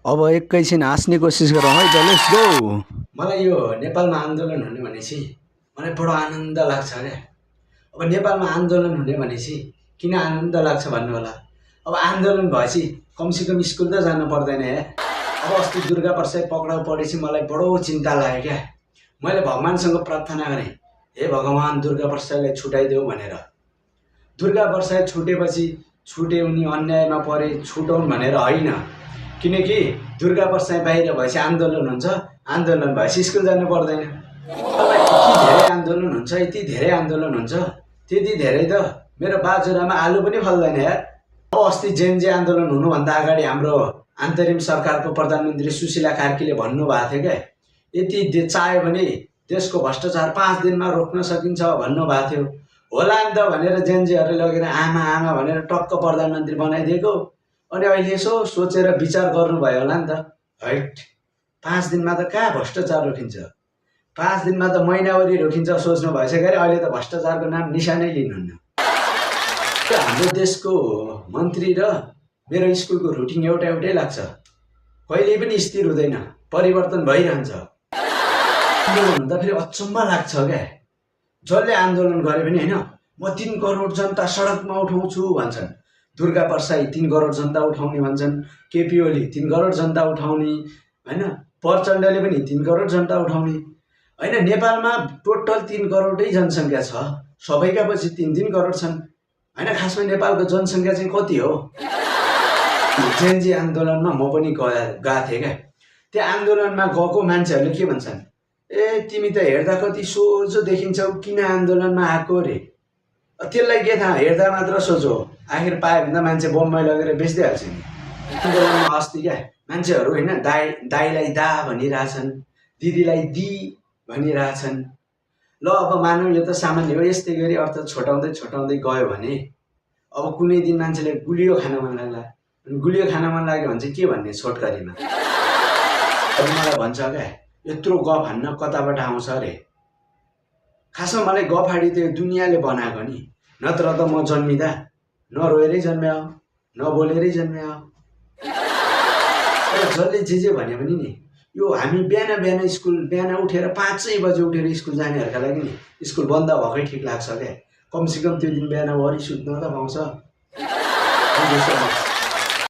अब एकैछिन हाँस्ने कोसिस गरौँ है त, लेट्स गो। मलाई यो नेपालमा आन्दोलन हुने भनेपछि मलाई बडो आनन्द लाग्छ क्या। अब नेपालमा आन्दोलन हुने भनेपछि किन आनन्द लाग्छ भन्नु होला। अब आन्दोलन भएपछि कमसेकम स्कुल त जानु पर्दैन है। अब अस्ति दुर्गा प्रसाद पक्राउ परेपछि मलाई बडो चिन्ता लाग्यो क्या। मैले भगवान्सँग प्रार्थना गरेँ, हे भगवान् दुर्गा प्रसादलाई छुटाइदेऊ भनेर। दुर्गा प्रसाद छुटेपछि छुटे उनी अन्यायमा परे छुटाउन् भनेर होइन, किनकि दुर्गा प्रसाद बाहिर भएपछि आन्दोलन हुन्छ, आन्दोलन भएपछि स्कुल जानु पर्दैन। यति धेरै आन्दोलन हुन्छ, यति धेरै आन्दोलन हुन्छ, त्यति धेरै त मेरो बाजुरामा आलु पनि फल्दैन यार। अब अस्ति जेएनजे आन्दोलन हुनुभन्दा अगाडि हाम्रो अन्तरिम सरकारको प्रधानमन्त्री सुशीला कार्कीले भन्नुभएको थियो क्या, यति चाह्यो भने देशको भ्रष्टाचार 5 दिनमा रोक्न सकिन्छ भन्नुभएको थियो। होला नि त भनेर जेएनजेहरूले लगेर आमा आमा भनेर टक्क प्रधानमन्त्री बनाइदिएको। अनि अहिले यसो सोचेर विचार गर्नुभयो होला नि त, हैट 5 दिनमा त कहाँ भ्रष्टाचार रोकिन्छ, 5 दिनमा त महिनावरी रोकिन्छ सोच्नु भएछ गरे। अहिले त भ्रष्टाचारको नाम निशानै लिनुहुन्न। हाम्रो देशको मन्त्री र मेरो स्कुलको रुटिन एउटै लाग्छ, कहिले पनि स्थिर हुँदैन, परिवर्तन भइरहन्छ। आन्दोलन हुँदा फेरि अचम्म लाग्छ क्या। जसले आन्दोलन गरे पनि होइन, म 3 करोड जनता सडकमा उठाउँछु भन्छन्। दुर्गा प्रसाई 3 करोड जनता उठाउने भन्छन्, केपी ओली 3 करोड जनता उठाउने होइन, प्रचण्डले पनि 3 करोड जनता उठाउने होइन। नेपालमा टोटल 3 करोडै जनसङ्ख्या छ, सबैका पछि 3 करोड छन् होइन। खासमा नेपालको जनसङ्ख्या चाहिँ कति हो? जेएनजी आन्दोलनमा म पनि गएको थिएँ क्या। त्यो आन्दोलनमा गएको मान्छेहरूले के भन्छन्, ए तिमी त हेर्दा कति सोझो देखिन्छौ, किन आन्दोलनमा आएको रे? त्यसलाई के थाहा, हेर्दा मात्र सोझो, आखिर पायो भने त मान्छे बम्बई लगेर बेच्दिहाल्छ नि। आन्दोलनमा अस्ति क्या मान्छेहरू होइन, दाईलाई दा भनिरहेछन्, दिदीलाई दी भनिरहेछन्। ल अब मानौँ यो त सामान्य हो, यस्तै गरी अर्थ छोटाउँदै गयो भने अब कुनै दिन मान्छेले गुलियो खान मन लाग्ला, अनि गुलियो खान मन लाग्यो भने चाहिँ के भन्ने छोटकरीमा मलाई भन्छ क्या, यत्रो गफ हान्न कताबाट आउँछ अरे। खासमा मलाई गफ हाडी त्यो दुनियाँले बनाएको नि, नत्र त म जन्मिँदा नरोएरै जन्म्या हो, नबोलेरै जन्म्या हो। जसले जे भने पनि नि, यो हामी बिहान बिहान उठेर 5 बजे उठेर स्कुल जानेहरूका लागि नि स्कुल बन्द भएकै ठिक लाग्छ क्या। कमसेकम त्यो दिन बिहान वरि सुत्न त पाउँछ।